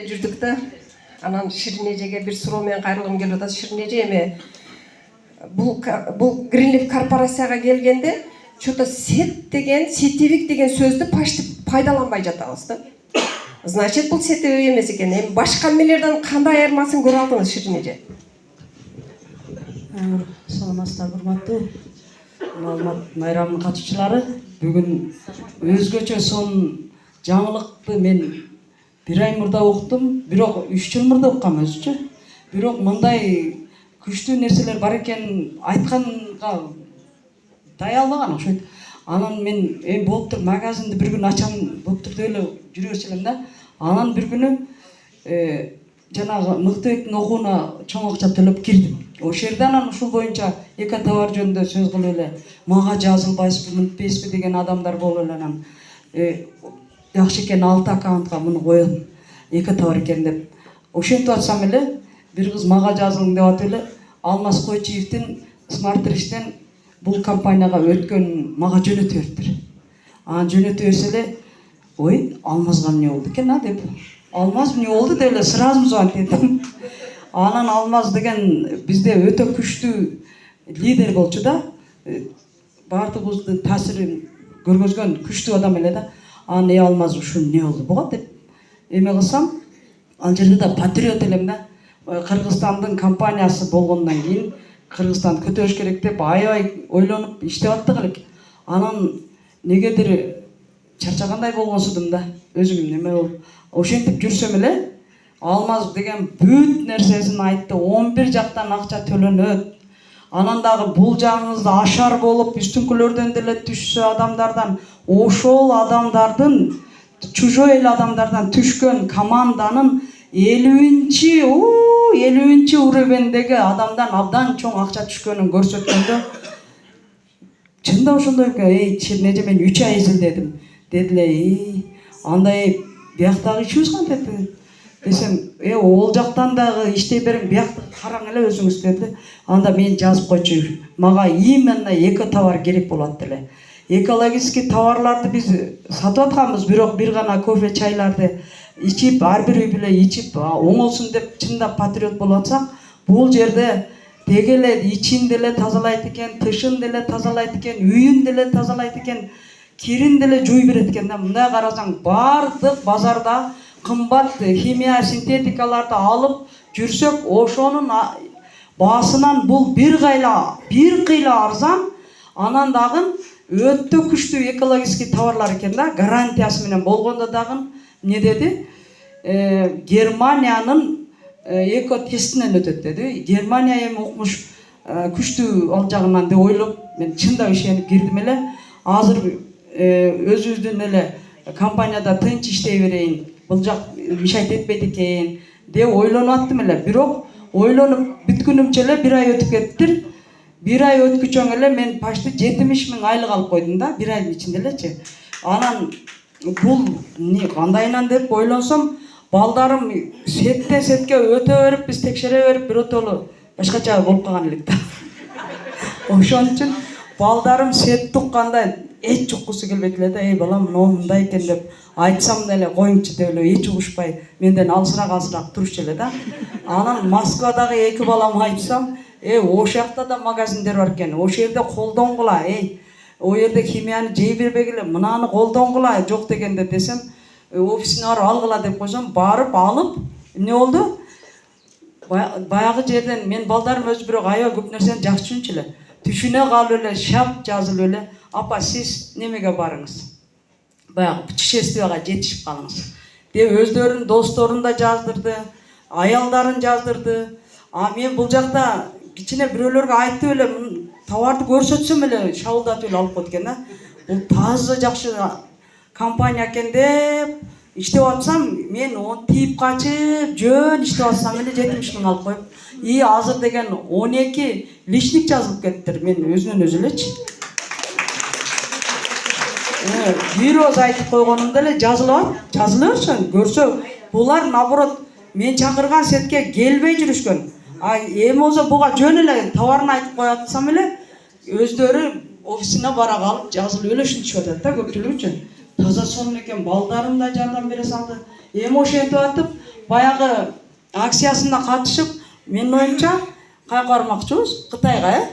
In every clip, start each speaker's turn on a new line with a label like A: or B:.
A: жүрдүк да. Анан Ширинежеге бир суроо менен кайрылгым келип атат. Ширинеже эми бул Greenleaf корпорацияга келгенде что-то сетевик деген сөздү почти пайдаланбай жатабыз да. Значит, бул сетевик эмес экен. Эми башка эмелерден кандай айырмасын көрө алдыңыз Ширинеже?
B: Саламатсыздар, урматтуу маалымат майрамынын катчылары. Бүгүн өзгөчө сонун жаңылыкты мен бир ай мурда уктум, бирок 3 жыл мурда уккам өзүчө. Бирок мындай күчтүү нерселер бар экенин айтканга дай албаган окшойт. Анан мен болуптур магазинди бир күн ачам болуптур деп эле жүрө берчү элем да. Анан бир күнү жанагы Мыктыбектин окууна чоң акча төлөп кирдим. Ошол жерде анан ушул боюнча экотовар жөнүндө сөз кылып эле мага жазылбайсызбы, мынтпейсизби деген адамдар болуп эле анан жакшы экен 6 аккаунтка муну коем, экотовар экен деп. Ошентип атсам эле бир кыз мага жазылың деп атып эле Алмаз Койчиевдин Смартричтен бул компанияга өткөнүн мага жөнөтө бериптир. Анан жөнөтө берсе эле, ой, Алмазга эмне болду экен деп. Алмаз эмне болду деп эле сразу звонить этим. Анан Алмаз деген бизде өтө күчтүү лидер болчу да. Бардыгыбызды таасирин көргөзгөн күчтүү адам эле да. Анан Алмаз ушул эмне болду буга деп эме кылсам, ал жерде да патриот элем да. Кыргызстандын компаниясы болгондон кийин Кыргызстанды көтөрүш керек деп аябай ойлонуп иштеп аттык элек. Анан негедир чарчагандай болгонсудум да. Өзүм неме болуп, ошентип жүрсөм эле Алмаз деген бүт нерсесин айтты. 11 жактан акча төлөнөт. Анан дагы бул жагыңызда ашар болуп, үстүңкүлөрдөн деле түшсө адамдардан, ошол адамдардын чужой эл адамдардан түшкөн команданын 50-чи уровендеги адамдан абдан чоң акча түшкөнүн көрсөткөндө чында ошондой экен. Ширинеже мен 3 ай изилдедим. Дедиле, андай бияктагы ишибиз кантип десем, ол жактан дагы иштей бериң, биякты караң эле өзүңүз деди. Анда мен жазып койчу. Мага именно экотовар керек болот деле. Экологический товарларды биз сатып атканбыз, бирок бир гана кофе, чайларды ичип, ар бир үй бүлө ичип, оңолсун деп чындап патриот болуп атсак, бул жерде дегеле ичин деле тазалайт экен, тышын деле тазалайт экен, үйүн деле тазалайт экен, кирин деле жууй берет экен да. Мындай карасаң, бардык базарда кымбат химия синтетикаларды алып жүрсөк, ошонун баасынан бул бир кыйла арзан, анан дагы өтө күчтүү экологический товарлар экен да, гарантиясы менен болгондо дагы не деди? Германиянын эко тестинен өтөт деди. Германия эми укмуш күчтүү ал жагынан деп ойлоп, мен чындап ишенип кирдим эле. Азыр өзүбүздүн эле компанияда тынч иштей берейин, бул жак мешать этпейт экен деп ойлонуп аттым эле. Бирок ойлонуп бүткүнүмчө эле 1 ай өтүп кеттир. 1 ай өткүчөң эле мен почти 70 000 айлык алып койдум да, 1 айдын ичинде элечи. Анан бул кандайынан деп ойлонсом, балдарым сетке өтө берип, биз текшере берип, биротолу башкача болуп калган элек да. Ошон үчүн балдарым сет тукканда эч жуккусу келбейт эле да. Эй балам, мындай экен деп айтсам деле коюңчу деп эле эч угушпай менден алысыраак турушчу эле да. Анан Москвадагы 2 балам айтсам, ошол жакта да магазиндер бар экен. Ошол жерде колдонгула, о жерде химияны жей бербегиле, мынаны колдонгула, жок дегенде десем, офисине барып алгыла деп койсом, барып алып, эмне болду? Баягы жерден мен балдарым өзү бирок аябай көп нерсени жакшы түшүнчү эле. Түшүнө калып эле, шап жазылып эле, апа сиз немеге барыңыз? Баягы путешествияга жетишип калыңыз деп өздөрүнүн досторун да жаздырды, аялдарын жаздырды. Мен бул жакта кичине бирөөлөргө айтып эле, товарды көрсөтсөм эле шабылдатып эле алып койт экен да. Бул таза жакшы компания экен деп иштеп атсам, мен он тийип качып, жөн иштеп атсам эле 70 000 алып коюп, азыр деген 12 личник жазылып кеттир, мен өзүнөн өзү элечи. Бир оз айтып койгонумда эле жазыла берсең, көрсө, булар наоборот мен чакырган сетке келбей жүрүшкөн. Эми болсо буга жөн эле товарын айтып коятсам эле, өздөрү офисине бара калып жазылып эле ушинтип атат да, көпчүлүк үчүн. Таза сонун экен, балдарым да жардам бере салды. Эми ошентип атып, баягы акциясына катышып, менин оюмча кайга бармакчыбыз? Кытайга,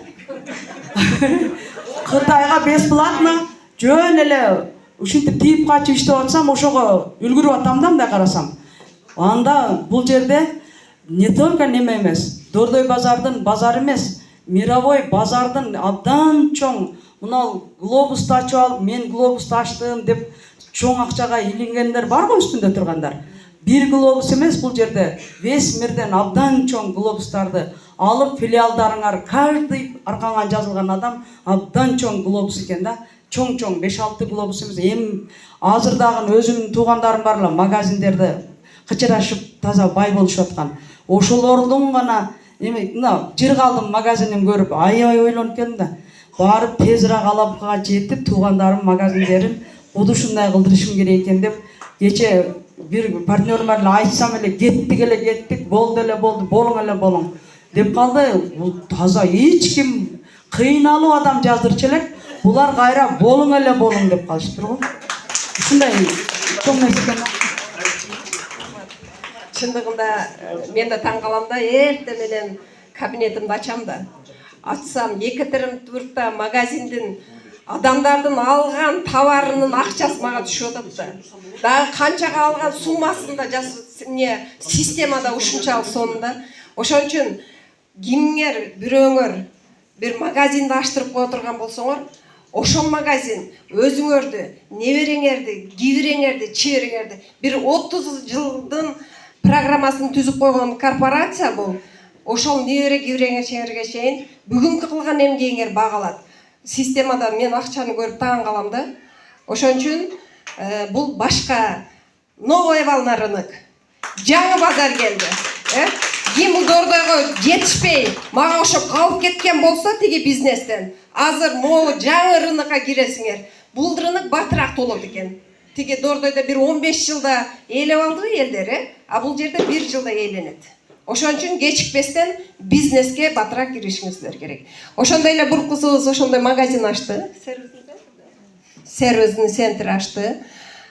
B: Кытайга бесплатно жөн эле ушинтип тийип качып иштеп атсам, ошого үлгүрүп атам да мындай карасам. Анда бул жерде не только неме эмес, Дордой базардын базар эмес, мировой базардын абдан чоң, мына глобусту ачып алып, мен глобусту ачтым деп чоң акчага илингендер бар го үстүндө тургандар. Бир глобус эмес бул жерде, весь мирден абдан чоң глобустарды алып филиалдарыңар, каждый аркаңа жазылган адам абдан чоң глобус экен да. Чоң-чоң 5-6 глобус эмес. Эми азыр дагы өзүмдүн туугандарым бар эле магазиндерде кычырашып таза бай болушуп аткан. Ошолордун гана эми мына жыр калдым магазинин көрүп аябай ойлонуп келдим да. Барып тезирээк алапка жетип туугандарым магазиндерин ушундай кылдырышым керек экен деп кече бир партнерим бар эле айтсам эле кеттик, болду эле болду, болуң эле болуң деп калды. Бул таза эч ким кыйналуу адам жаздырчу элек. Булар кайра болуң эле болуң деп калышыптыр го. Ушундай чоң нерсе экен.
A: Чындыгында мен да таң калам да, эртең менен кабинетимди ачам да. Ачсам Екатеринбургда магазиндин адамдардын алган товарынын акчасы мага түшүп атат да. Дагы канчага алган суммасын да не системада ушунчалык сонунда. Ошон үчүн кимиңер бирөөңөр бир магазинди аштырып кое турган болсоңор, ошол магазин өзүңөрдү, небереңерди, кибиреңерди, чебериңерди бир 30 жылдын программасын түзүп койгон корпорация бул. Ошол небере кибиреңер чейинге чейин бүгүнкү кылган эмгегиңер багалат. Системада мен акчаны көрүп таң калам да. Ошон үчүн бул башка новая волна рынок. Жаңы базар келди. Ким Дордойго жетишпей, мага ошо калып кеткен болсо тиги бизнестен, азыр могу жаңы рынокко киресиңер. Бул рынок батыраак толот экен. Тиги Дордойдо бир 15 жылда ээлеп алдыбы элдер, а бул жерде 1 жылда ээленет. Ошон үчүн кечикпестен бизнеске батыраак киришиңиздер керек. Ошондой эле бир кызыбыз ошондой магазин ачты. Сервисный центр ачты.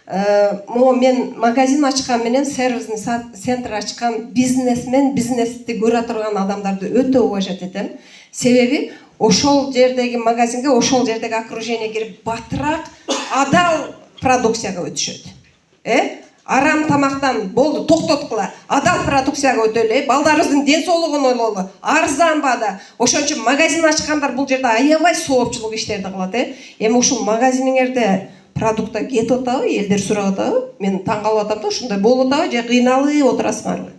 A: Мен магазин ачкан менен сервисный центр ачкан бизнесмен, бизнести көрө турган адамдарды өтө уважать этем. Себеби ошол жердеги магазинге, ошол жердеги окружение кирип батыраак адал продукцияга өтүшөт. Арам тамактан болду, токтоткула. Адал продукцияга өтөлү, балдарыбыздын ден соолугун ойлолу, арзан баада. Ошон үчүн магазин ачкандар бул жерде аябай соопчулук иштерди кылат. Эми ушул магазиниңерде продукта кетип атабы, элдер сурап атабы? Мен таң калып атам да, ушундай болуп атабы же кыйналып отурасыңарбы?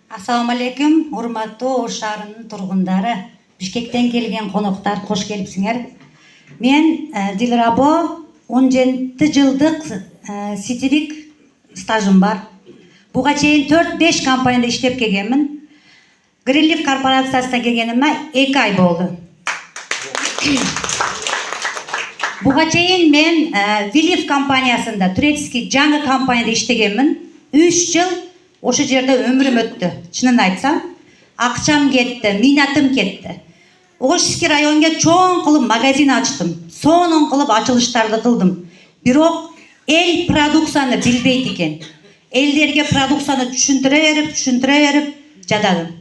C: Ассаламу алейкум, урматтуу Ош шаарынын тургундары, Бишкектен келген коноктор, кош келипсиңер. Мен Дилрабо 17 жылдык сетевик стажым бар. Буга чейин 4-5 компанияда иштеп келгенмин. Гринлиф корпорациясына келгениме 2 ай болду. Буга чейин мен Вилиф компаниясында, турецкий жаңы компанияда иштегенмин. 3 жыл ошо жерде өмүрүм өттү. Чынын айтсам, акчам кетти, минатым кетти. Ошский районга чоң кылып магазин ачтым. Сонун кылып ачылыштарды кылдым. Бирок эл продукцияны билбейт экен. Элдерге продукцияны түшүндүрө берип жададым.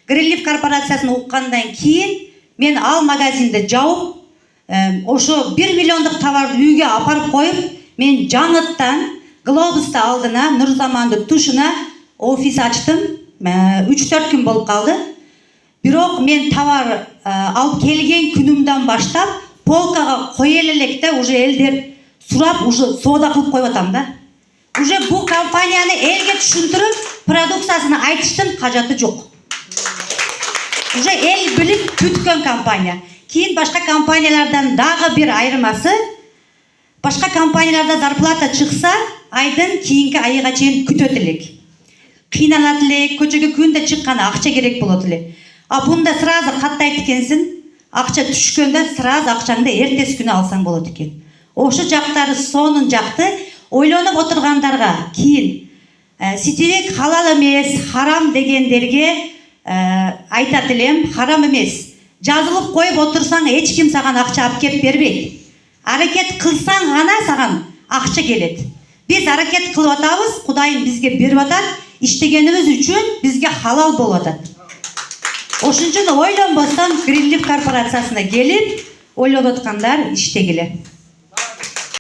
C: Гринлиф корпорациясын уккандан кийин мен ал магазинди жауып, ошо 1 миллиондук товарды үйгө апарып коюп, мен жаңыттан Глобуста алдына, Нурзамандын тушуна офис ачтым. 3-4 күн болуп калды. Бирок мен товар алып келген күнүмдөн баштап полкага кое электе уже элдер сурап, уже соода кылып коюп атам да. Уже бул компанияны элге түшүндүрүп, продукциясын айтыштын кажаты жок. Уже эл билип күткөн компания. Кийин башка компаниялардан дагы бир айырмасы, башка компанияларда зарплата чыкса, айдын кийинки айга чейин күтөт элек. Кыйналат элек, көчөгө күндө чыкканда акча керек болот элек. А бунда сразу каттайт экенсиң, акча түшкөндө сразу акчаңды эртеси күнү алсаң болот экен. Ошо жактары сонун жакты. Ойлонуп отургандарга кийин сетевик халал эмес, харам дегендерге айтат элем, харам эмес. Жазылып коюп отурсаң эч ким саган акча алып кеп бербейт. Аракет кылсаң гана саган акча келет. Биз аракет кылып атабыз, Кудайым бизге берип атат. иштегенибиз үчүн бизге халал болуп атат. Ошон үчүн ойлонбостон Greenleaf корпорациясына келип, ойлоп аткандар иштегиле.